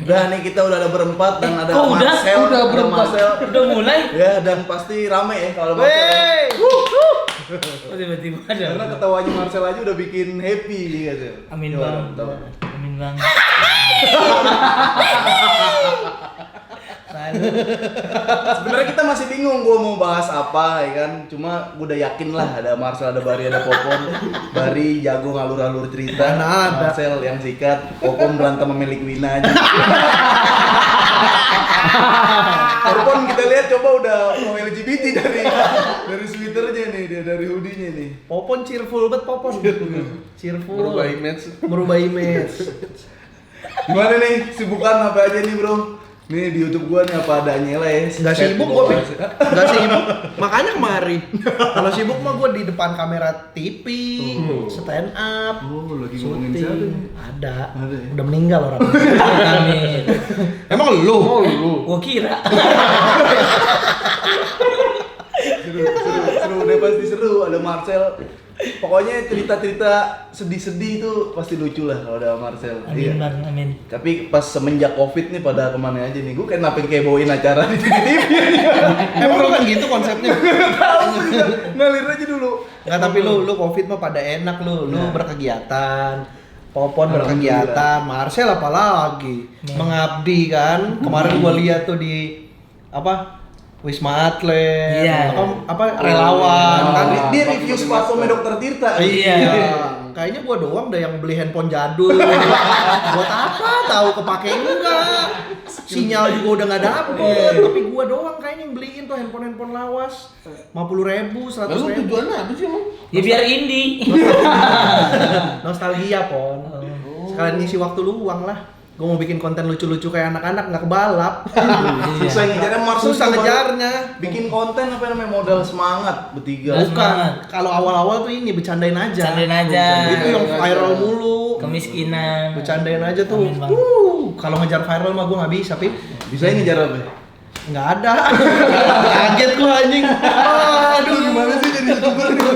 Udah nih kita udah ada berempat dan ada Kok udah? Marcel. Udah Ada berempat. Marcel. Udah mulai? Ya dan pasti rame ya kalau Marcel. Wey. Oh, tiba-tiba ada. Karena ketawanya Marcel aja udah bikin happy dia tuh. Amin Gimana, bang. tahu? Amin bang. Sebenarnya kita masih bingung gua mau bahas apa ya kan. Cuma gua udah yakin lah ada Marcel, ada Bari, ada Popon. Bari jago ngalur-alur cerita. Mana ada. Marcel yang sikat, Popon berantem sama Melik Wina aja. Popon kita lihat coba udah pro LGBT dari sweaternya nih, dia dari hoodie-nya nih. Popon cheerful banget Popon. Cheerful. Merubah image. Merubah image. Gimana nih? Sibukan apa aja nih, Bro? Nih di YouTube gua nih apa adanya lah ya. Enggak sibuk gua, enggak sibuk. Makanya kemari. Kalau sibuk mah gua di depan kamera TV, stand up. Oh, lagi ngomongin siapa nih? Ada. Ada ya? Udah meninggal orang. Amin. Emang lu? Oh lu. Gua kira. Seru deh, pasti seru. Ada Marcel. Pokoknya cerita-cerita sedih-sedih itu pasti lucu lah kalau ada Marcel. Amin bang, amin. Tapi pas semenjak Covid nih pada kemana aja nih? Gue kenapa kayak bawain acara di TV? Emang lu kan gitu konsepnya. Tahu ngalir aja dulu. Enggak, tapi lu Covid mah pada enak lu. Lu Nah. berkegiatan. Popon Alhamdulillah. berkegiatan, Marcel apalagi mengabdi kan. Kemarin gua lihat tuh di apa? Wisma Atlet, Iya. apa relawan Oh, kan dia review sepatunya Dokter Tirta. Iya. Kayaknya gua doang deh yang beli handphone jadul. Buat apa? Tahu kepake enggak? Sinyal juga udah nggak dapet. Tapi gua doang kayaknya yang beliin tuh handphone lawas. 50.000, 100.000. Lalu tujuannya apa sih emang? Ya biar indie. Nostalgia, Pon. Sekalian ngisi waktu luang lah. Gua mau bikin konten lucu-lucu kayak anak-anak nggak kebalap. Susah ngejarnya Marcel. Susah cuma ngejarnya. Bikin konten apa namanya modal semangat bertiga. Modal Bukan. semangat. Kalau awal-awal tuh ini bercandain aja. Bercandain aja. Itu yang viral mulu. Kemiskinan. Bercandain aja tuh. Amin, Bang. Kalau ngejar viral mah gua nggak bisa, Pip. Bisa ngejar apa? Nggak ada. Kaget gua anjing. Aduh, Gimana sih jadi YouTuber nih?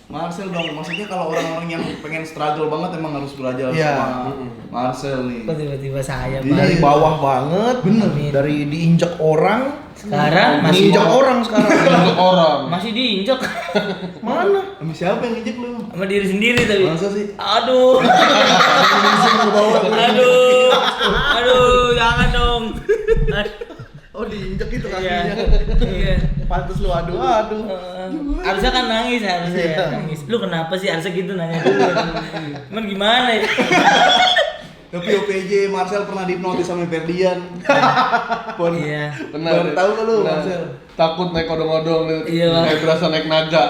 Marcel dong, maksudnya kalau orang-orang yang pengen struggle banget emang harus belajar Iya. sama Marcel nih. Kok tiba-tiba saya Iya. bang? dari bawah banget. Bener. Dari diinjek orang. Sekarang masih Diinjek orang sekarang. Untuk orang. masih diinjak Mana? Sama siapa yang ngejek lu? sama diri sendiri tapi. Masa sih? Aduh. Aduh, jangan dong. Oh, diinjek itu Iya. kakinya. Iya. Pantes lu aduh. Harusnya kan nangis harusnya ya. Nangis. Lu kenapa sih harusnya gitu nanya dulu. Cuman gimana ya? Tapi OPJ Marcel pernah dihipnotis sama Ferdian. Pon. Iya. Baru tahu kan lu Benar. Marcel? Takut naik odong-odong nih. Iya, Bang. Kayak berasa naik naga.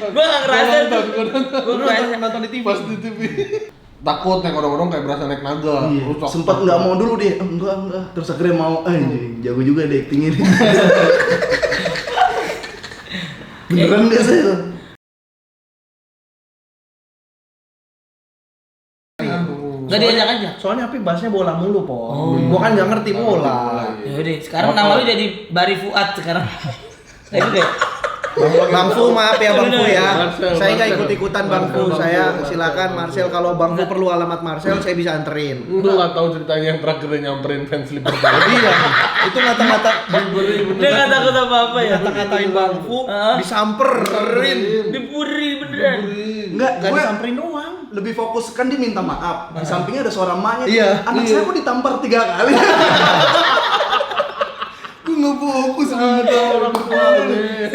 Gua enggak ngerasa tuh. Gua ngerasa Nonton di TV. Pas di TV. Takut naik odong-odong kayak berasa naik naga. Terus Sempat nggak mau dulu dia, enggak. Terus akhirnya mau, jago juga deh acting ini. Beneran nggak sih? Enggak diajak aja. Soalnya Api bahasnya bola mulu, Po. Oh. Gua kan nggak ngerti bola. Ya udah, sekarang nama lu jadi Bari Fuad sekarang. Nah, itu deh. Bang Fu, maaf ya Bang Fu ya. Marcel, Saya nggak Marcel. ikut-ikutan Bang Fu. Marcel, Saya Marcel. silakan Marcel, kalau Bang Fu perlu alamat Marcel saya bisa anterin. Lu nggak tahu ceritanya yang terakhir dia nyamperin fans Liverpool. Iya. Itu ngata-ngata Dia enggak takut apa-apa ya. ngata-ngatain Bang Fu Hah? disamperin. Dipuri beneran. Enggak, Nggak gue disamperin doang. lebih fokus kan dia minta maaf. Di sampingnya ada suara emaknya. Iya. Anak saya kok ditampar 3 kali. Gue nggak fokus Orang tua nih.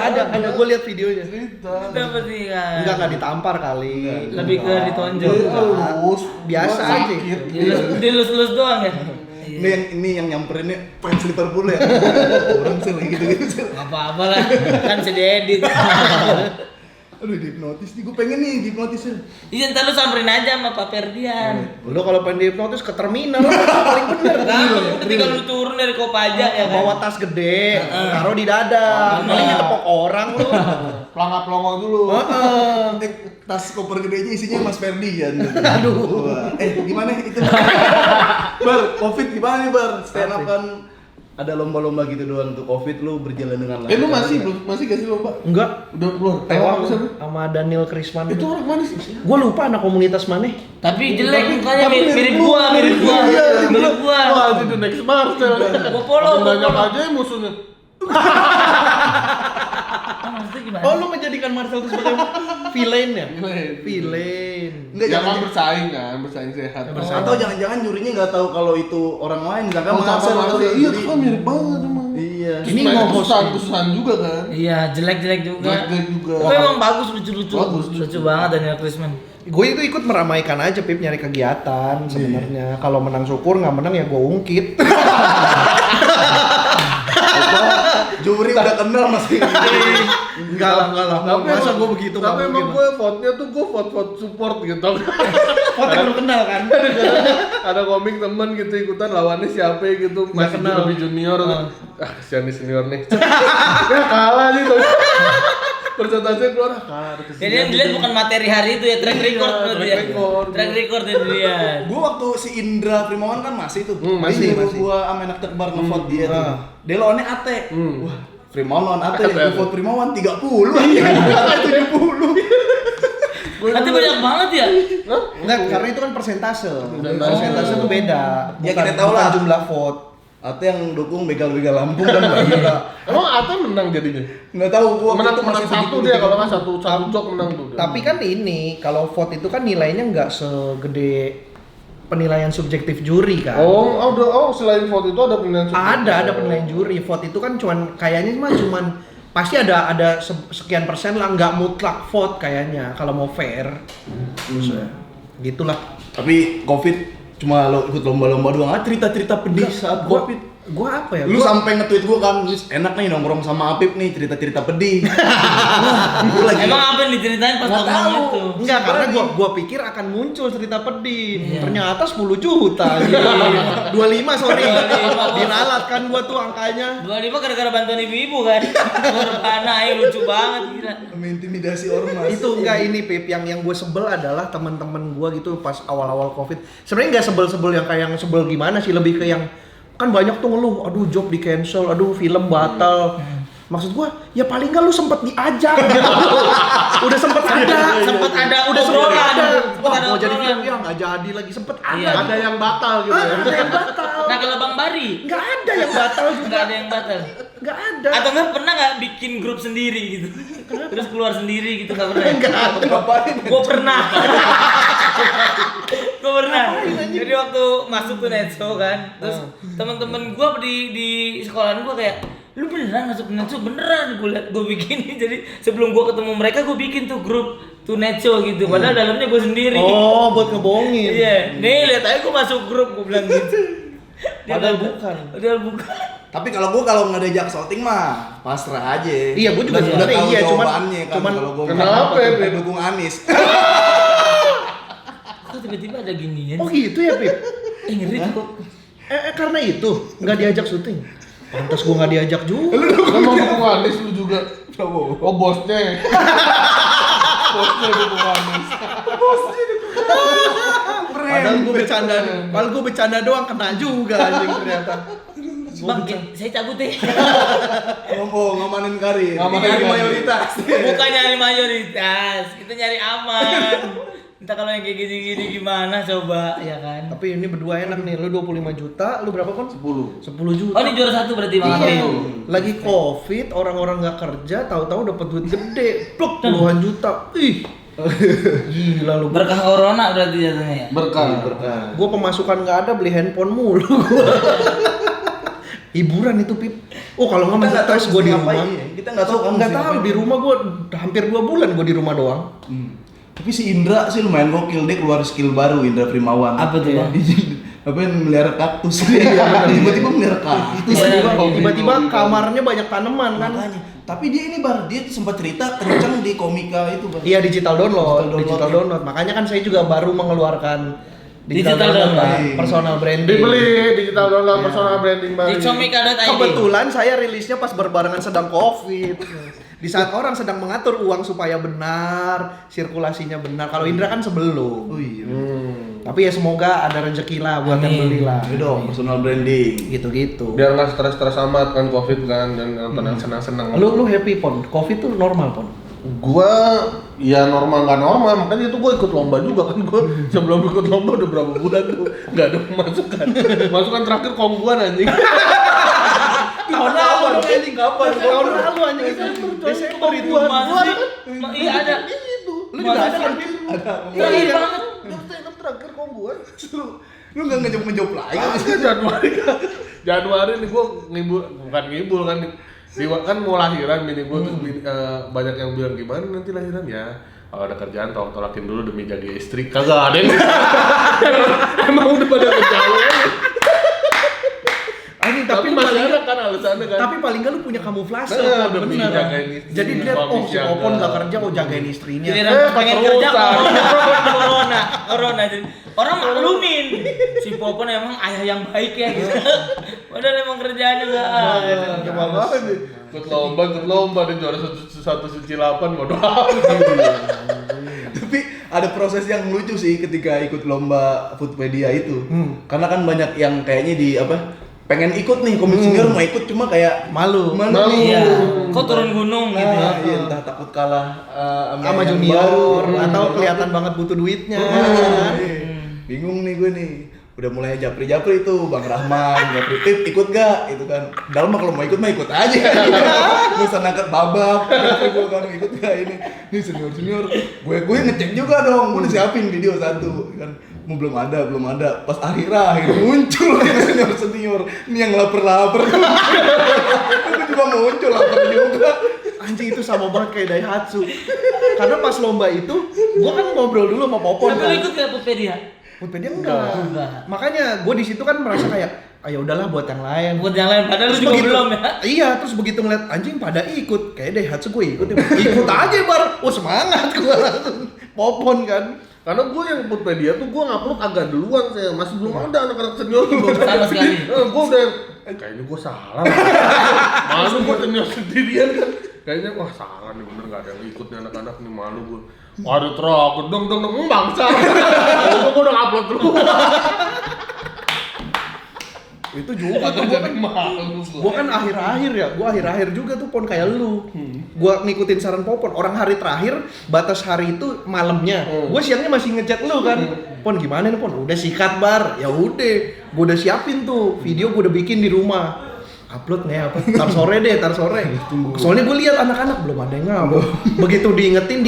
Ada gue lihat videonya. Kenapa sih kan? Enggak ditampar kali. Lebih ke ditonjol. Terus Biasa aja. Dilus-lus doang ya. Ini yang nyamperinnya fans Liverpool ya. Orang sih gitu-gitu sih. Enggak apa-apa lah. Kan bisa diedit. Aduh, dihipnotis nih. Gue pengen nih dihipnotis ya. Iya, ntar lu samperin aja sama Pak Ferdian. Lu kalau pengen dihipnotis ke terminal paling bener. Gampang, ketika lu turun dari Kopaja ya kan. Bawa tas gede, taruh di dada. Paling nyetepok orang lu. pelangap-pelongo dulu. Tas koper gedenya isinya Mas Ferdian. Aduh. Wah, gimana itu? Bar, Covid gimana nih Bar? Stand up kan ada lomba-lomba gitu doang tuh Covid lu berjalan dengan lancar. Lu masih gak sih lomba? Enggak. Udah keluar. Tewa siapa? sama Daniel Krisman. Itu orang mana sih? Gua lupa anak komunitas mana. Tapi jelek mukanya Tapi mirip gua. Iya, Mirip gua. Wah, itu next Marcel. Gua follow. Banyak aja yang musuhnya. Maksudnya gimana? Oh, lu menjadikan Marcel itu sebagai villain ya? Villain. Villain. Enggak, Jangan bersaing kan, bersaing sehat. Atau jangan-jangan jurinya nggak tahu kalau itu orang lain, misalkan Sama Marcel atau Marcel. Iya, juri. tuh kan mirip banget emang. Iya. Ini Ini mau kesusahan juga kan. Iya, jelek-jelek juga. Jelek juga. Tapi emang bagus, lucu-lucu. Bagus. Lucu banget Daniel Krisman. Gue itu ikut meramaikan aja Pip, nyari kegiatan sebenarnya. Kalau menang syukur, nggak menang ya gue ungkit. Juri udah kenal masih. Enggak lah. Masa gue begitu? Tapi emang gue vote-nya tuh gue vote support gitu. Foto yang lu kenal kan? Ada komik temen gitu ikutan lawannya siapa gitu, masih kenal. lebih junior. Kasihan nih senior nih. Ya kalah nih tuh. Persentase keluar kalah. Jadi yang dilihat bukan materi hari itu ya, track record berarti track ya. record. Track record yang dilihat. Gua waktu si Indra Primawan kan masih tuh. masih. Gua sama anak tekbar ngevote dia tuh. Dia lawannya Ate. Wah, Primawan lawan Ate. Gua vote Primawan 30. Ate 70. Nanti banyak banget ya. Enggak, karena itu kan persentase. Persentase itu beda. Ya, kita tahu lah. Jumlah vote. Ate yang dukung begal-begal Lampung kan banyak. Emang Ata menang jadinya? Nggak tahu gua Menang waktu itu masih satu segitu. dia kalau nggak satu jok menang tuh. Tapi kan ini, kalau vote itu kan nilainya nggak segede penilaian subjektif juri kan. Selain vote itu ada penilaian subjektif. Ada penilaian juri. Vote itu kan kayaknya cuman pasti ada sekian persen lah, nggak mutlak vote kayaknya kalau mau fair. Gitulah. Tapi Covid cuma lo ikut lomba-lomba doang. Cerita-cerita pedih saat Covid. Gua apa ya? Lu sampai nge-tweet gua kan, enak nih nongkrong sama Apip nih, cerita-cerita pedih. Wah, gua lagi. Emang apa yang diceritain pas Nggak nongkrong tahu. itu? Enggak, karena gua pikir akan muncul cerita pedih. Ternyata 10 juta. 25 sorry. Diralat kan gua tuh angkanya. 25 gara-gara bantuan ibu-ibu kan. Korban ayo lucu banget gila. Mengintimidasi ormas. Itu enggak ini Pip, yang gue sebel adalah teman-teman gua gitu pas awal-awal Covid. Sebenarnya enggak sebel-sebel yang kayak yang sebel gimana sih, lebih ke yang kan banyak tuh ngeluh, aduh job di cancel, aduh film batal. Maksud gua, ya paling enggak lu sempet diajak gitu. Udah sempet ada, udah sempet ada. Wah, mau jadi film ya enggak jadi lagi, sempet ada. Iya. Ada yang batal gitu ya. Ada yang batal. Nah kalau Bang Bari Enggak ada yang batal juga. nggak ada yang batal. Enggak ada. Atau nggak pernah nggak bikin grup sendiri gitu? Terus keluar sendiri gitu nggak pernah? Enggak ada. Ngapain? Gue pernah. Gue pernah. Jadi waktu masuk tuh Netso kan, terus teman-teman gue di sekolahan gue kayak, lu beneran masuk Netso? Beneran gue liat gue bikin. Jadi sebelum gue ketemu mereka gue bikin tuh grup tuh Netso gitu. Padahal dalamnya gue sendiri. Oh, buat ngebohongin. Iya. Nih lihat aja gue masuk grup, gue bilang gitu. Padahal bilang, bukan. Padahal bukan. Tapi kalau gua nggak diajak shooting mah pasrah aja. Iya, gua juga Udah sebenarnya tahu iya, jawabannya kan cuman kalau gua kenapa ya, Beb? dukung Anies. Kok tiba-tiba ada ginian? Oh gitu ya, Pip? Ngeri tuh. Karena itu nggak diajak syuting. Pantas gua nggak diajak juga. Kan mau dukung Anies lu juga. Prabowo. Oh bosnya. Bosnya dukung Anies. Padahal gua bercanda doang kena juga anjing ternyata. Bang, saya cabut deh. Ngamanin karir. Ngamanin Nyari karir. mayoritas. Bukan nyari mayoritas, kita nyari aman. Entah kalau yang kayak gini-gini gimana coba, ya kan? Tapi ini berdua enak nih, lu 25 juta, lu berapa kon? 10. 10 juta. Oh ini juara satu berarti Bang Iya. Amin. Lagi Covid, orang-orang nggak kerja, tahu-tahu dapat duit gede, pluk puluhan juta. Ih. Gila lu. Berkah corona berarti jatuhnya ya? Berkah. Gua pemasukan nggak ada, beli handphone mulu. Hiburan itu Pip. Oh kalau nggak Kita nggak tahu stres gua di rumah. ngapain ya. Kita nggak tahu kan Nggak mesti tahu ngapain. di rumah gua hampir 2 bulan gua di rumah doang. Tapi si Indra sih lumayan gokil, dia keluar skill baru, Indra Primawan. Apa tuh ya? Apa yang melihara kaktus dia. Tiba-tiba melihara kaktus. Tiba-tiba kamarnya banyak tanaman kan. Makanya. Tapi dia ini dia sempat cerita kenceng di komika itu, Bar. Iya digital download. Digital download. Makanya kan saya juga baru mengeluarkan Digital download. Pak. Personal branding. Dibeli digital download personal branding baru. Di comika.id. Kebetulan saya rilisnya pas berbarengan sedang Covid. Di saat orang sedang mengatur uang supaya benar, sirkulasinya benar. Kalau Indra kan sebelum. Oh iya. Tapi ya semoga ada rezeki lah buat yang beli lah. Ini dong, personal branding. Gitu-gitu. Biar nggak stres-stres amat kan Covid kan dan nonton yang senang-senang. Lu happy Pon? Covid tuh normal Pon? Gua ya normal nggak normal, makanya itu gua ikut lomba juga kan. Gua sebelum ikut lomba udah berapa bulan tuh nggak ada masukan. Masukan terakhir kongguan anjing. Tahun lalu anjing kapan? Tahun lalu anjing itu Desember itu. Iya ada. Lu juga ada kan? Ada. Terakhir banget. Yang terakhir kongguan. Lu nggak ngejauh lagi. Januari nih gua bukan ngibul kan. Kan mau lahiran bini gua terus banyak yang bilang gimana nanti lahiran ya. Kalau ada kerjaan tolak-tolakin dulu demi jaga istri. Kagak ada yang emang udah pada kejauhan. Anjing Tapi masih ada kan alasannya kan. Tapi paling nggak lu punya kamuflase. Nah, Pon, demi bener. jagain istri, Jadi dilihat suami si Popon jaga. nggak kerja mau jagain istrinya. Giliran pengen kerja corona. Jadi orang maklumin. Si Popon emang ayah yang baik ya gitu. Padahal emang kerjaannya enggak ada. Coba apa nih? Ikut lomba dia juara 1/8 bodoh amat. Tapi ada proses yang lucu sih ketika ikut lomba Foodpedia itu. Karena kan banyak yang kayaknya di apa? Pengen ikut nih komik senior mau ikut cuma kayak Malu. nih. Iya. Kok turun gunung gitu ya. Iya, entah takut kalah Sama yang junior baru. atau kelihatan banget butuh duitnya. Bingung nih gue nih. Udah mulai japri-japri itu Bang Rahman, japri tip ikut gak? Itu kan. Dalam mah kalau mau ikut mah ikut aja. Gue usah nangkat babak. Gue kan ikut gak ini. Nih senior-senior. Gue ngecek juga dong. Gue udah siapin video satu kan. Mau belum ada. Pas akhir muncul senior. Ini yang lapar. Gue juga muncul lapar juga. Anjing itu sama banget kayak Daihatsu. Karena pas lomba itu, gua kan ngobrol dulu sama Popon. Tapi lu ikut gak Foodpedia? Foodpedia enggak. Makanya gua di situ kan merasa kayak, ayo udahlah buat yang lain. Buat yang lain padahal lu juga belum ya. Iya, terus begitu ngeliat anjing pada ikut, kayak Daihatsu gue ikut. Ikut aja bar. Oh semangat gua langsung. Popon kan. Karena gue yang Foodpedia tuh gue ngupload agak duluan saya masih belum ada anak-anak senior tuh Sama sekali. gue udah kayaknya gue salah malu gue senior sendirian kan kayaknya wah salah nih bener nggak ada yang ikut nih anak-anak nih malu gue waduh terok dong bangsa gue udah ngupload duluan Itu juga tuh gua kan malu gua kan akhir-akhir juga tuh Pon kayak lu. Gua ngikutin saran Popon, orang hari terakhir batas hari itu malamnya. Gua siangnya masih ngechat lu kan. Pon gimana nih Pon? Udah sikat bar. Ya udah, gua udah siapin tuh video gua udah bikin di rumah. Upload nih apa? Tar sore. Soalnya gua lihat anak-anak belum ada yang ngupload. Begitu diingetin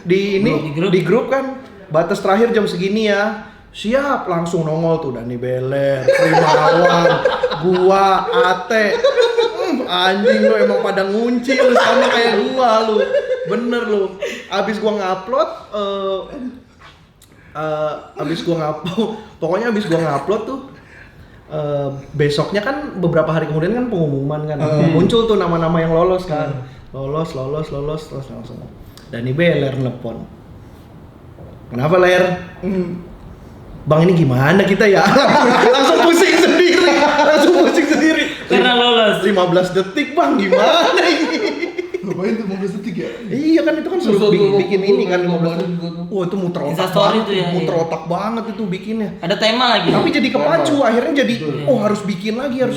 di grup kan batas terakhir jam segini ya. Siap, langsung nongol tuh Dani Beler, Primawan, gua, Ate. Anjing lu emang pada ngunci lu sama kayak gua lu. Bener lu. Abis gua ngupload pokoknya abis gua ngupload tuh besoknya kan beberapa hari kemudian kan pengumuman kan. Muncul tuh nama-nama yang lolos kan. Lolos terus langsung Dani Beler nelpon. Kenapa Ler? Bang ini gimana kita ya? Langsung pusing sendiri. Karena lolos. 15 detik bang, gimana ini? Ngapain tuh 15 detik ya? Iya kan itu kan suruh bikin ini kan 15 detik. Wah itu muter otak Instastory banget, tuh ya, muter iya. otak banget itu bikinnya. Ada tema lagi. Tapi jadi kepacu, akhirnya jadi harus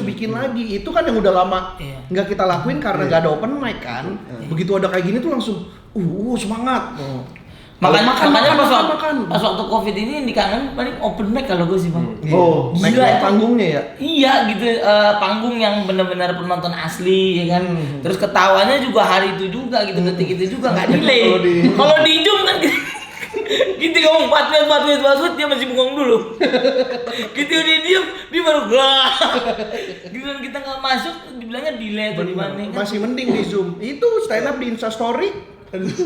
bikin lagi. Itu kan yang udah lama Iya. nggak kita lakuin karena nggak ada open mic kan. Begitu ada kayak gini tuh langsung, semangat. Makanya pas makan. waktu Covid ini yang dikangen paling open mic kalau gue sih bang. Oh, naik Gila naik itu. panggungnya ya. Iya gitu, panggung yang benar-benar penonton asli ya kan. Terus ketawanya juga hari itu juga gitu, detik itu juga nggak delay. Kalau di Zoom kan gitu ngomong 4 dia masih bengong dulu. Gitu dia diem, dia baru gah. Giliran kita nggak masuk, dibilangnya delay atau gimana kan. Masih mending di Zoom. Itu stand up di Instastory.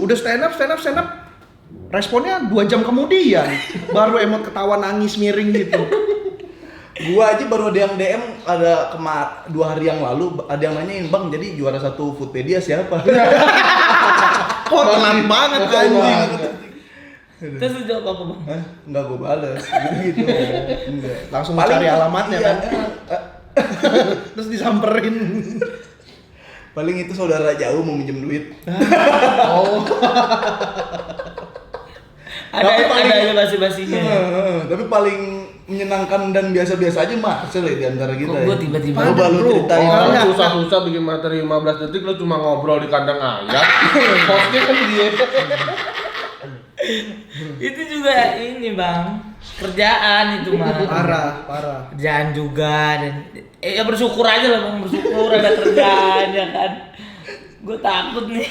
Udah stand up. Responnya 2 jam kemudian baru emot ketawa nangis miring gitu. Gua aja baru ada yang DM ada 2 hari yang lalu ada yang nanyain bang jadi juara 1 Foodpedia siapa? Kok telat banget anjing. Terus lu jawab apa bang? Hah? Enggak gua bales gitu. Enggak. Langsung cari alamatnya iya, kan. Terus disamperin. Paling itu saudara jauh mau minjem duit. ada basi-basinya. Tapi paling menyenangkan dan biasa-biasa aja Marcel ya di antara kita. Kok gua tiba-tiba Coba lu Bro. ceritain. Enggak. Susah-susah bikin materi 15 detik lo cuma ngobrol di kandang ayam. Hostnya kan dia. itu juga ini bang, kerjaan itu mah. Parah. Kerjaan juga dan ya bersyukur aja lah bang, bersyukur ada kerjaan ya kan. Gue takut nih.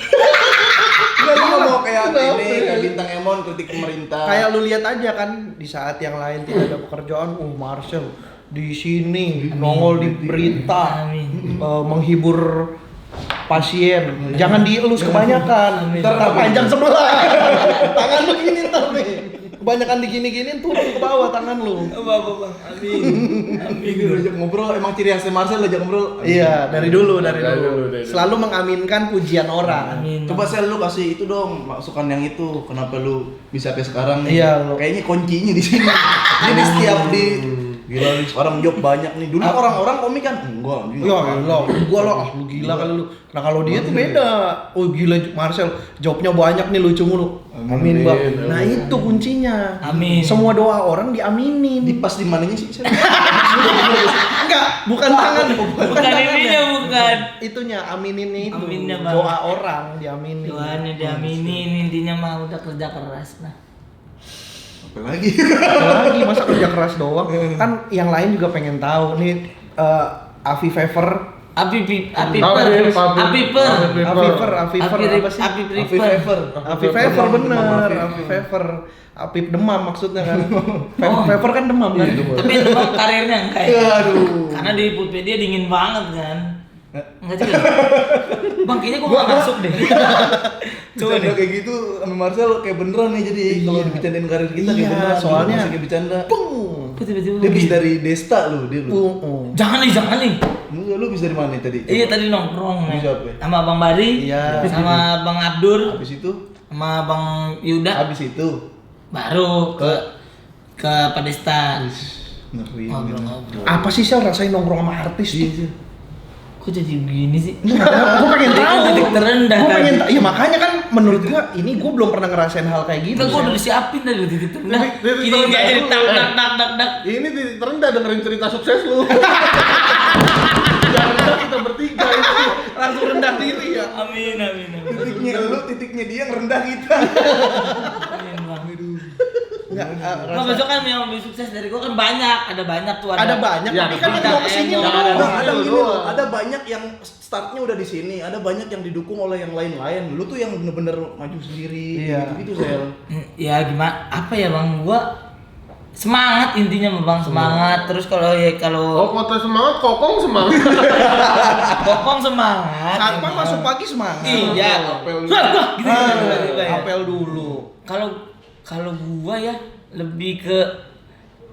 Enggak, lu mau kayak ini, kayak Bintang Emon kritik pemerintah. Kayak lu lihat aja kan di saat yang lain tidak ada pekerjaan, Marcel di sini nongol di berita, Amin. menghibur pasien. Jangan dielus kebanyakan. Amin. Ntar panjang sebelah. Tangan lu gini ntar nih. Kebanyakan digini-giniin turun ke bawah tangan lu. Apa bang? Amin. Lu ajak ngobrol, emang ciri khasnya Marcel ajak ngobrol. Iya, dari dulu. Dari dulu. Selalu mengaminkan pujian orang. Amin. Coba Sel lu kasih itu dong, masukan yang itu. Kenapa lu bisa kayak sekarang nih? Iya, lu. Kayaknya kuncinya di sini. Jadi setiap di gila nih sekarang job banyak nih. Dulu orang-orang komik kan enggak. Ya Allah, gua lo lu gila kali lu. Nah kalau dia tuh beda. Oh gila Marcel, jobnya banyak nih lucu mulu. Amin, Bang. Amin. Nah itu kuncinya. Amin. Semua doa orang diaminin. Di pas di mananya sih Sel? Enggak, bukan tangan. Bukan ininya bukan. Itunya aminin itu. Aminnya, Bang. Doa orang diaminin. Doanya diaminin, intinya mah udah kerja keras nah. Apa lagi? Lagi masa kerja keras doang. Kan yang lain juga pengen tahu nih Afi Fever. Api Afi Fever bener, Afi Fever. Api demam maksudnya kan. Fever kan demam kan. Tapi itu bang karirnya enggak ya? Aduh. Karena di Foodpedia dingin banget kan. Enggak juga. Bang kayaknya gua nggak masuk deh. Coba Coba deh. kayak gitu sama Marcel kayak beneran nih jadi kalau dibicarain karir kita kayak Iya, beneran. soalnya- Masih kayak bercanda. Pung. Kok tiba-tiba Dia habis begitu? dari Desta lu, dia lu. Jangan nih. Enggak, lu habis dari mana nih tadi? Iya tadi nongkrong nih. Siapa ya? Sama Bang Bari, Iya. sama Bang Abdur, Habis itu, sama Bang Yuda. habis itu Baru ke Padesta. ngeri. Ngobrol-ngobrol. Apa sih Sel rasain nongkrong sama artis Iya tuh? sih. Kok jadi begini sih? Gue pengen Itu tahu. titik terendah Gue pengen tadi. iya makanya kan menurut gua ini gua belum pernah ngerasain hal kayak gitu. Kita gua Sel. udah disiapin tadi titik terendah. Titik Ini terendah jadi dulu. dak. Ini titik terendah dengerin cerita sukses lu. Jangan kita bertiga itu. Langsung rendah diri ya. Amin. Titiknya lu, titiknya dia yang rendah kita. Amin bang. Enggak Nah, besok kan yang lebih sukses dari gua kan ada banyak tuh ada banyak Ya, tapi kan ada yang mau kesini yang lu ada. doang. Ada Lu gini doang. loh, ada banyak yang startnya udah di sini, ada banyak yang didukung oleh yang lain-lain. Lu tuh yang bener-bener maju sendiri, Iya. gitu Sel. Ya gimana? Apa ya bang? Gua semangat intinya mah bang semangat. Terus kalau Oh, kota semangat, kokong semangat. Kokong semangat. Satpam masuk pagi semangat. Iya. Apel. Gitu. Apel dulu. Kalau gua ya lebih ke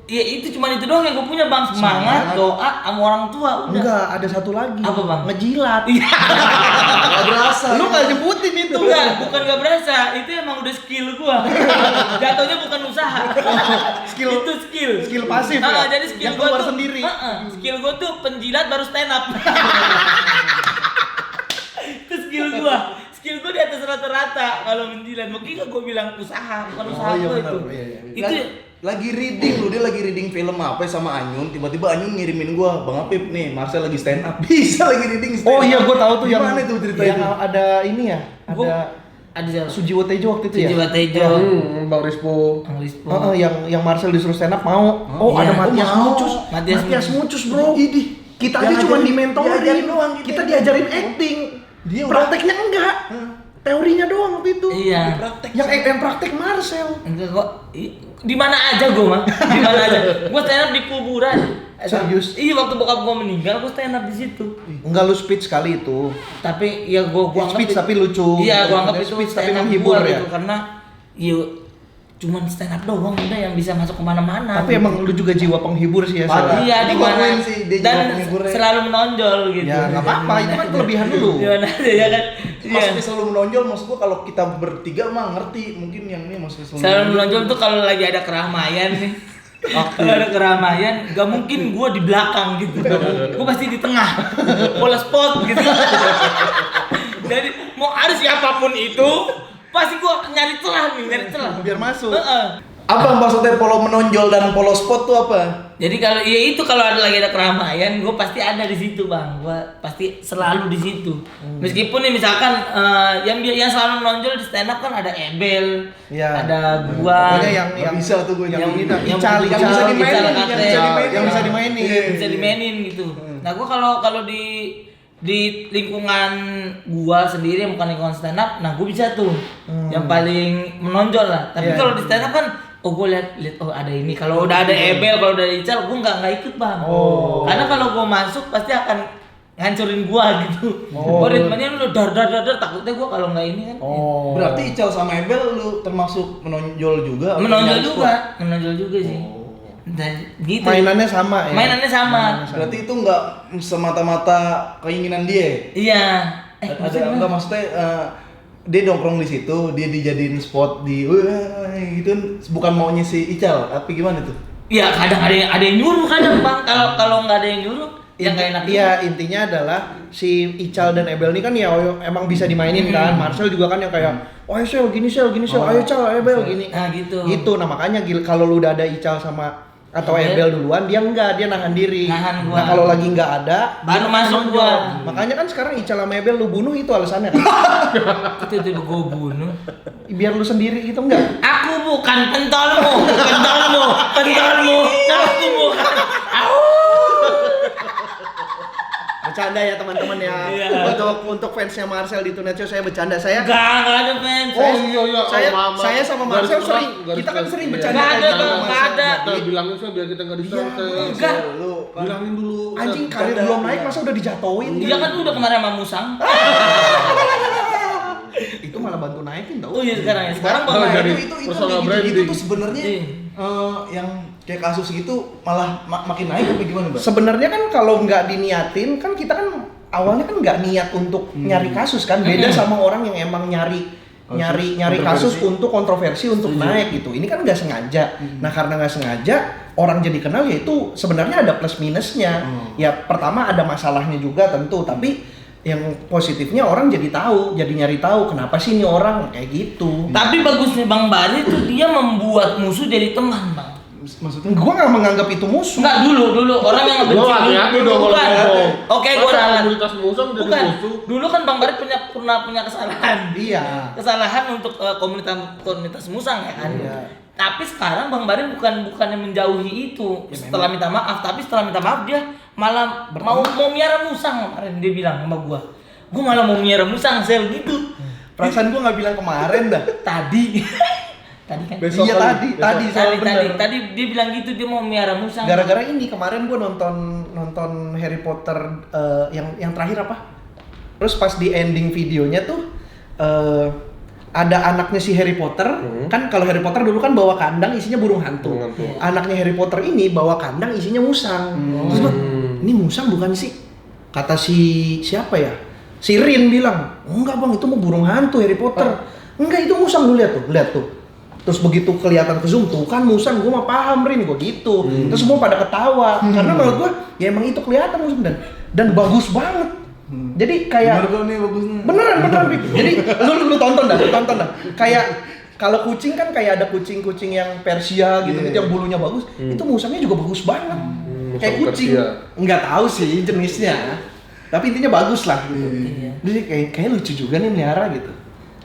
ya itu cuman itu doang yang gua punya bang semangat doa sama orang tua udah. Enggak, ada satu lagi. Apa, Bang? Ngejilat. Gak berasa. Lu enggak nyebutin itu. Enggak, bukan gak berasa, itu emang udah skill gua. Jatuhnya bukan usaha. Itu skill. Skill pasif ya? Jadi skill Yang gua keluar tuh sendiri. Skill gua tuh penjilat baru stand up. Itu skill gua. Skill gua di atas rata-rata kalau menjilat. Makanya gua bilang usaha, bukan usaha iya gua benar. itu. Iya. Itu Lagi reading lu, dia lagi reading film apa sama Anyun, tiba-tiba Anyun ngirimin gua, Bang Apip nih, Marcel lagi stand up. Bisa lagi reading stand Oh up. iya, gua tahu tuh yang Gimana itu cerita yang itu? ada ini ya, Gua- ada ada Sujiwo Tejo waktu itu ya. Sujiwo Tejo. Bang Rispo. Bang Rispo. Yang Marcel disuruh stand up mau. Oh, iya. ada Matias Oh, mau. Mucus. Matias Matias Mucus, Bro. Idih. Kita Yang aja cuma ngajarin- dimentorin. diajarin doang gitu. Kita diajarin acting. Dia udah- Prakteknya enggak. Teorinya doang waktu itu. Iya. Yang praktek Marcel. Enggak kok. Di mana aja gua mah. Di mana aja. Gua stand up di kuburan. Serius? Iya, waktu bokap gua meninggal gua stand up di situ. Enggak lu speech kali itu. Tapi ya gua anggap Speech itu- tapi lucu. Iya, gua anggap itu Speech tapi stand up menghibur gua ya. gitu, karena iya cuman stand up doang udah yang bisa masuk kemana-mana. Tapi emang lu juga jiwa penghibur sih ya. Parah. Sel. iya di Gua mana akuin sih, dia dan juga penghiburnya. selalu menonjol gitu. Ya enggak apa-apa, itu kan kelebihan lu. Di mana aja ya kan. Iya. Maksudnya selalu menonjol, maksud gua kalau kita bertiga mah ngerti, mungkin yang ini maksudnya Selalu menonjol tuh kalau lagi ada keramaian nih. Kalau ada keramaian, gak mungkin gua di belakang gitu. Gua pasti di tengah. Bola spot gitu. Jadi mau ada siapapun itu, pasti gue nyari celah nih, nyari celah. Biar masuk. Apa maksudnya polo menonjol dan polo spot tuh apa? Jadi kalau ya itu kalau ada lagi ada keramaian, gue pasti ada di situ bang. Gue pasti selalu di situ. Meskipun nih misalkan yang selalu menonjol di stand up kan ada Ebel, Iya. ada gua, Pokoknya yang Nggak bisa tuh gue yang nyambungin. Ical yang bisa Ical, dimainin, Ical, yang bisa dimainin. bisa dimainin gitu. Nah gue kalau di lingkungan gua sendiri yang bukan lingkungan stand up, nah gue bisa tuh yang paling menonjol lah. Tapi Iya. kalau di stand up kan, oh gue lihat oh ada ini. Kalau udah ada Ebel, kalau udah ada Ical, gue nggak ikut bang. Karena kalau gue masuk pasti akan ngancurin gua gitu. Gua ritmenya lu dar takutnya gua kalau nggak ini kan. Berarti Ical sama Ebel lu termasuk menonjol juga? Menonjol juga sih. Dan gitu. Mainannya sama ya. Mainannya sama. Berarti itu nggak semata-mata keinginan dia. Iya. Ada enggak maksudnya dia nongkrong di situ, dia dijadiin spot di gitu bukan maunya si Ical, tapi gimana tuh? Iya, kadang ada yang nyuruh kadang Bang. Kalau nggak ada yang nyuruh, yang nggak enak. Iya, intinya adalah si Ical dan Ebel ini kan ya emang bisa dimainin kan. Marcel juga kan yang kayak, "Oh, Sel, gini Sel, ayo Cal, Ebel gini." Nah, gitu. Gitu. Nah, makanya kalau lu udah ada Ical sama atau Ebel duluan, dia nahan diri. Nahan gua. Nah, kalau lagi nggak ada, Baru dia masuk menonjol. gua. Makanya kan sekarang Ical sama Ebel lu bunuh itu alasannya kan. Itu gue bunuh. Biar lu sendiri gitu enggak? Aku bukan pentolmu. Aku bukan. Bercanda ya teman-teman ya. Iya. Untuk fansnya Marcel di Tonight Show saya bercanda. Saya Nggak ada fans. saya sama Marcel sering, kita kan sering bercanda. Nggak ada, sama Bang, Marcel. nggak ada. Kita bilangin sih biar kita nggak disertai. Enggak. Lu Bilangin dulu. Anjing karir belum naik masa udah dijatoin. Dia kan udah kemarin sama Musang. Itu malah bantu naikin tau. Oh iya sekarang ya. Sekarang Kalau Bang dari itu personal gitu branding. tuh sebenarnya Iya. yang kayak kasus gitu malah makin naik apa gimana, Bang? Sebenarnya kan kalau nggak diniatin kan kita kan awalnya kan nggak niat untuk nyari kasus kan, beda sama orang yang emang nyari kasus untuk kontroversi untuk naik gitu. Ini kan nggak sengaja. Nah karena nggak sengaja orang jadi kenal ya itu sebenarnya ada plus minusnya. Ya pertama ada masalahnya juga tentu, tapi yang positifnya orang jadi nyari tahu kenapa sih ini orang kayak gitu. Tapi bagusnya Bang Bari tuh dia membuat musuh jadi teman, Bang. Maksudnya Gua nggak menganggap itu musuh. Enggak dulu orang yang ngebenci Gua hati-hati dong kalau Bukan. ngomong. Oke, gua Masa salah. komunitas musang jadi Bukan. musuh? Dulu kan Bang Bari pernah punya kesalahan. Iya. Kesalahan untuk komunitas musang ya kan. Iya. Tapi sekarang Bang Bari bukannya menjauhi itu setelah minta maaf, tapi setelah minta maaf dia malah mau miara musang kemarin dia bilang sama gua. Gua malah mau miara musang sel gitu. Perasaan gua nggak bilang kemarin dah. Tadi kan. Besok Iya kali. Tadi dia bilang gitu dia mau miara musang. Gara-gara ini kemarin gue nonton Harry Potter yang terakhir apa? Terus pas di ending videonya tuh ada anaknya si Harry Potter. Kan kalau Harry Potter dulu kan bawa kandang isinya burung hantu. Burung hantu. Anaknya Harry Potter ini bawa kandang isinya musang. Terus gua, ini musang bukan sih? Kata siapa ya? Si Rin bilang, enggak bang itu mau burung hantu Harry Potter. Enggak itu musang, lu lihat tuh. Terus begitu kelihatan ke zoom tuh kan musang, gue mah paham Rin, gue gitu. Terus semua pada ketawa karena menurut gue ya emang itu kelihatan musang dan bagus banget. Jadi kayak bener nih bagusnya. beneran. Jadi lu tonton dah. Kayak kalau kucing kan kayak ada kucing yang Persia gitu yang bulunya bagus, itu musangnya juga bagus banget. Kayak musang kucing. Persia. Nggak tahu sih jenisnya. Tapi intinya bagus lah gitu. Iya. Jadi kayak lucu juga nih melihara gitu.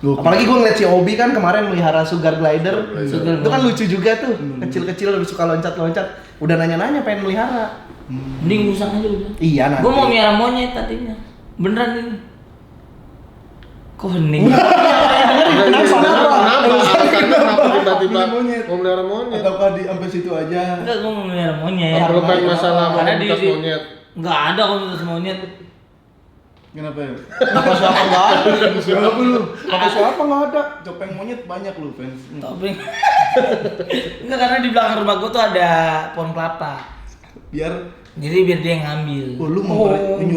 Apalagi gue ngeliat si Obi kan kemarin melihara sugar glider. Itu kan lucu juga tuh. Kecil-kecil suka loncat-loncat. Udah nanya-nanya pengen melihara. Mending musang aja udah. Iya nanti. Gua mau miara monyet tadinya. Beneran ini. Kok hening? Kenapa tiba-tiba Monyet. mau melihara monyet? Ataukah di sampai situ aja? Enggak, gua mau miara monyet. Apa lu pengen masalah Karena komunitas monyet? Enggak ada komunitas monyet. Kenapa ya? Apa siapa nggak ada? Siapa lu? Apa siapa nggak ada? Topeng monyet banyak lu fans. Topeng. Enggak, karena di belakang rumah gua tuh ada pohon kelapa. Biar Jadi biar dia yang ngambil. lu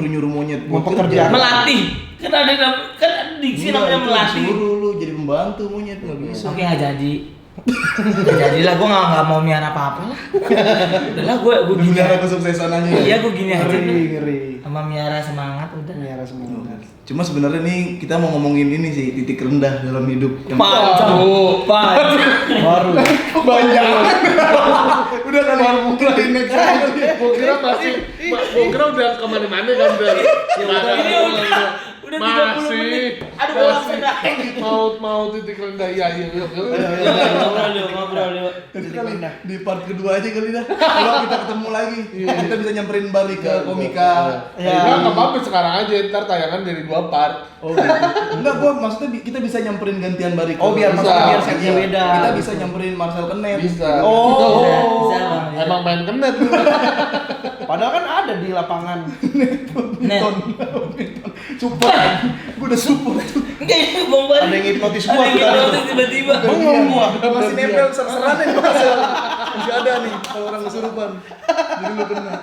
nyuruh monyet Mau buat pekerjaan. kerja. Melatih. Kan ada diksi namanya Enggak, itu melatih. disuruh lu jadi pembantu monyet nggak bisa. Oke, nggak jadi. Jadilah gue nggak mau miara apa-apa lah. Udahlah gue gini. Memelihara kesuksesan aja. Iya gue gini aja. Ngeri. Sama miara semangat udah. Miara semangat. Cuma sebenarnya nih kita mau ngomongin ini sih titik rendah dalam hidup. Yang Baru. banyak. Udah kan mulai next kali. Gua kira masih, gua kira udah kemana-mana kan Udah 30 menit. Aduh bosan dah. mau titik rendah ya yuk. Ngobrol yuk. Jadi kali di part kedua aja kali dah. Kalau kita ketemu lagi, kita bisa nyamperin balik ke komika. Ya nggak apa-apa sekarang aja, ntar tayangan dari 2 part. Oh gitu. Enggak, gua maksudnya kita bisa nyamperin gantian balik. Oh, biar setnya beda. Kita bisa nyamperin Marcel Kenet. Bisa. Bisa bang. Emang main kenet. Padahal kan ada di lapangan. Net. Support. Gua udah support. Enggak itu bang Bari. Ada yang hipnotis gua. Ada yang hipnotis tiba-tiba. Bengong gua. Masih nempel ser-seran nih Marcel. Masih ada nih kalau orang kesurupan. Jadi lu kena.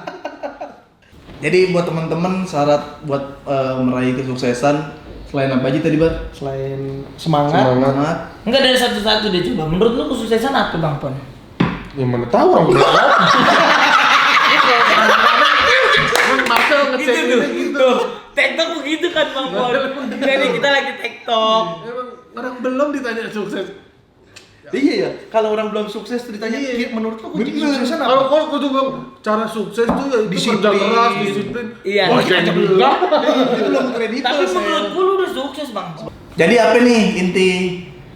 Jadi buat teman-teman syarat buat meraih kesuksesan selain apa aja tadi, Bar? Selain semangat. Enggak dari satu-satu deh coba. Menurut lu kesuksesan apa bang Pon? Ya mana tahu orang belum. Marcel ngecek Gitu tuh. Gitu. TikTok begitu kan bang Pon. Jadi kita lagi TikTok. Emang orang belum ditanya sukses. Iya ya, kalau orang belum sukses tuh ditanya, menurut lu kunci Bener. kesuksesan Kalau apa? kau tuh cara sukses tuh ya itu Disiplin. kerja keras, disiplin. Iya. Wah, kayaknya enggak. Itu belum kredibel. Tapi Sel. menurut gua lu udah sukses bang. Jadi apa nih inti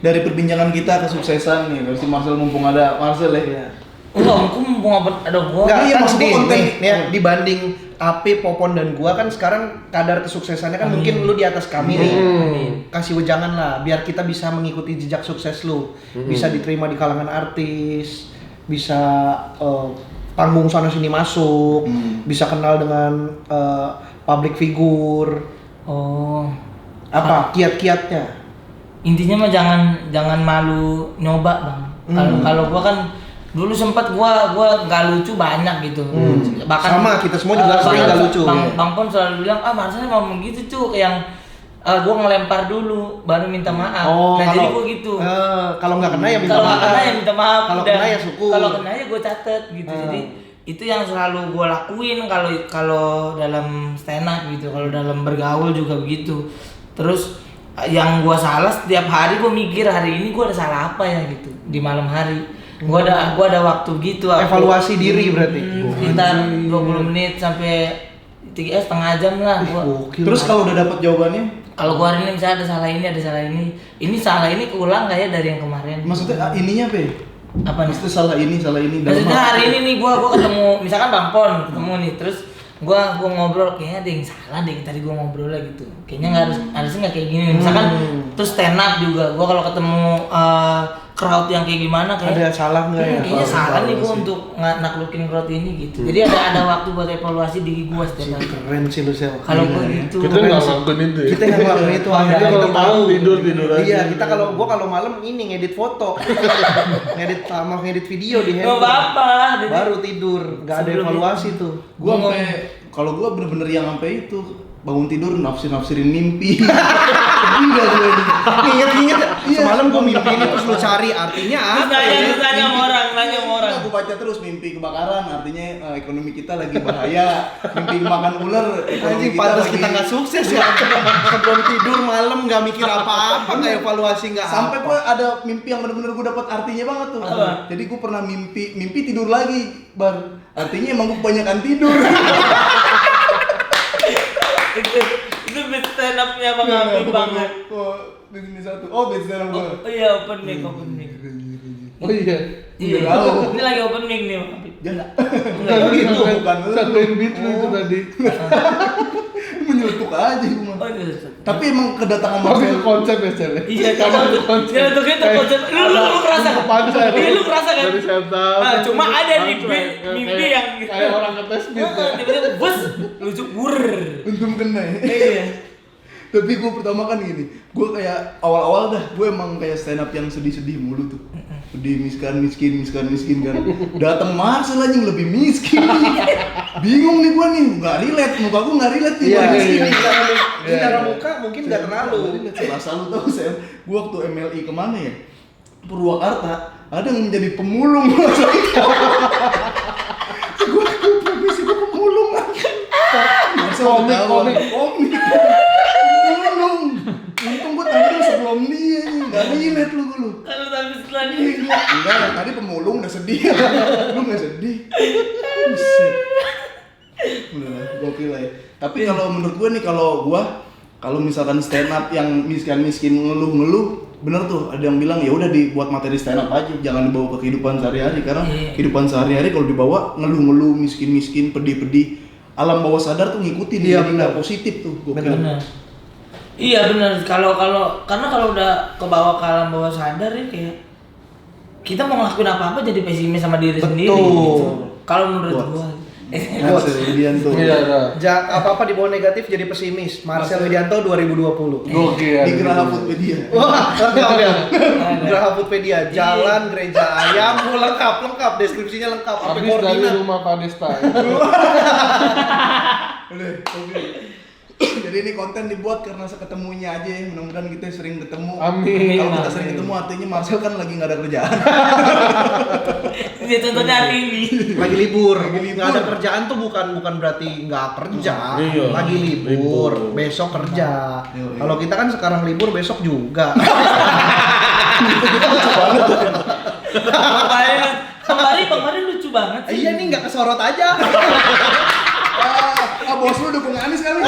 dari perbincangan kita kesuksesan nih? Versi Marcel mumpung ada Marcel ya. Enggak, mumpung ada gua. Enggak, Iya, kan maksud gua nih, konten. nih, ya, dibanding Ape, Popon, dan gua kan sekarang kadar kesuksesannya kan mungkin lu di atas kami nih. Kasih wejangan lah, biar kita bisa mengikuti jejak sukses lu. Bisa diterima di kalangan artis, bisa panggung sana sini masuk, bisa kenal dengan public figure. Oh. Apa kiat-kiatnya? Intinya mah jangan malu nyoba bang. Kalau gua kan dulu sempat gua nggak lucu banyak gitu. Bahkan Sama, kita semua juga sering nggak lucu. Bang Pon selalu bilang Marcel ngomong gitu tuh kayak yang gua ngelempar dulu baru minta maaf. Jadi gua gitu. Kalau nggak kena ya minta Kalau maaf. nggak kena ya minta maaf. Kalau udah. kena ya syukur. Kalau kena ya gua catet gitu. Jadi itu yang selalu gua lakuin kalau dalam stand up gitu. Kalau dalam bergaul juga begitu. Terus yang gua salah setiap hari gua mikir hari ini gua ada salah apa ya gitu di malam hari. Gua ada waktu gitu Evaluasi diri berarti. Sekitar 20 menit sampai setengah jam lah gua. Terus kalau udah dapat jawabannya, Kalau gua hari ini misalnya ada salah ini salah ini keulang nggak ya dari yang kemarin? maksudnya ininya apa ya? Apa nih? Maksudnya salah ini dalam Maksudnya hal- hari ini nih gua ketemu misalkan Bang Pon ketemu nih terus gua ngobrol kayaknya ada yang salah deh tadi gua ngobrol lah gitu. Kayaknya nggak harusnya nggak kayak gini. Misalkan terus stand up juga gua kalau ketemu crowd yang kayak gimana kayak Ada salah nggak ya? kayaknya salah nih gua Evaluasi. untuk naklukin crowd ini gitu. Jadi ada waktu buat evaluasi diri gua setiap hari. Keren sih lu Sel. Kalau gua gitu. Kita nggak ngelakuin itu ya. Kita nggak ngelakuin itu Ada. akhirnya Kalau kita malam tahu. tidur aja. Iya, kita kalau malam ini ngedit foto. ngedit video di Nggak handphone. apa-apa. Jadi- Baru tidur, nggak ada Sebelum evaluasi tuh. Gua sampai kalau gua bener-bener yang sampai itu bangun tidur nafsirin mimpi. Sedih gak gue ini? Ingat-ingat Iya. semalam gua mimpi ini terus lu cari artinya Terus apa ya? nanya sama orang, nanya sama orang. Aku baca terus mimpi kebakaran, artinya ekonomi kita lagi bahaya. Mimpi makan ular, ekonomi Anjing kita pantas lagi. kita nggak sukses ya. Sebelum tidur malam nggak mikir apa-apa, nggak evaluasi nggak Sampai apa. gua ada mimpi yang bener-bener gua dapat artinya banget tuh. Apa? Jadi gua pernah mimpi tidur lagi, Bar. Artinya emang gua kebanyakan tidur. Itu best stand up-nya Bang Abi banget. Oh, di sini satu. Oh, beda dalam gua. Oh iya open mic. Oh iya. Iya. Udah tahu. Ini lagi open mic nih Bang Abi. Jangan. Enggak Gitu, bukan lu. Satuin beat lu itu tadi. Menyeletuk aja gua mah. Oh iya. Tapi emang kedatangan Masih Marcel ke konsep ya Cel. Iya, kamu tuh. Dia tuh kita konsep. Lu kerasa kan? Pantai. Iya, lu kerasa kan? Dari setup. Ah, cuma ada nih mimpi yang kayak orang ngetes beat ya. tiba-tiba bus lucu bur. untung kena ya. Iya. Tapi gue pertama kan gini, gue kayak awal-awal dah, gue emang kayak stand up yang sedih-sedih mulu tuh. Sedih miskin kan. Datang Marcel aja yang lebih miskin. Bingung nih gue nih, nggak relate, muka gue nggak relate nih. Iya, gue miskin iya. nih. Secara muka mungkin nggak terlalu. Salah selalu tau saya, gue waktu MLI kemana ya? Purwakarta ada yang menjadi pemulung. Gue profesi gue pemulung aja. Komik. Pemulung. Untung gue tampil sebelum dia nih, nggak relate lu. Kalau tapi setelah dia Enggak, tadi pemulung udah sedih. Lu nggak sedih. Buset. Udah, gokil ya. Tapi kalau menurut gue nih, kalau misalkan stand up yang miskin ngeluh, bener tuh ada yang bilang ya udah dibuat materi stand up aja, jangan dibawa ke kehidupan sehari-hari karena kehidupan sehari-hari kalau dibawa ngeluh miskin pedih, alam bawah sadar tuh ngikutin Iya, jadi nggak bener. positif tuh. benar. Iya benar. Karena kalau udah ke bawah ke alam bawah sadar ya kayak kita mau ngelakuin apa-apa jadi pesimis sama diri Betul. sendiri gitu. Kalau menurut Kuat. gua. Marcel Widianto. Iya, ada. Apa-apa dibawa negatif jadi pesimis. Marcel Widianto 2020. Gokil. Di Geraha Foodpedia. Wah, lengkap ya. Geraha Foodpedia, jalan, gereja ayam, lengkap, deskripsinya lengkap. Apa Habis dari koordinat? rumah Pak Desta. Udah, oke. Jadi ini konten dibuat karena seketemunya aja, mudah-mudahan kita sering ketemu. Amin. Kalau kita sering ketemu artinya Marcel kan lagi nggak ada kerjaan. Dia contohnya hari ini. Lagi libur. Lagi libur. Nggak ada kerjaan tuh bukan berarti nggak kerja. Iya. Lagi libur, besok kerja. Iya. Kalau kita kan sekarang libur, besok juga. Kemarin lucu banget sih. Iya nih nggak kesorot aja. Bos lu dukung Anies kali.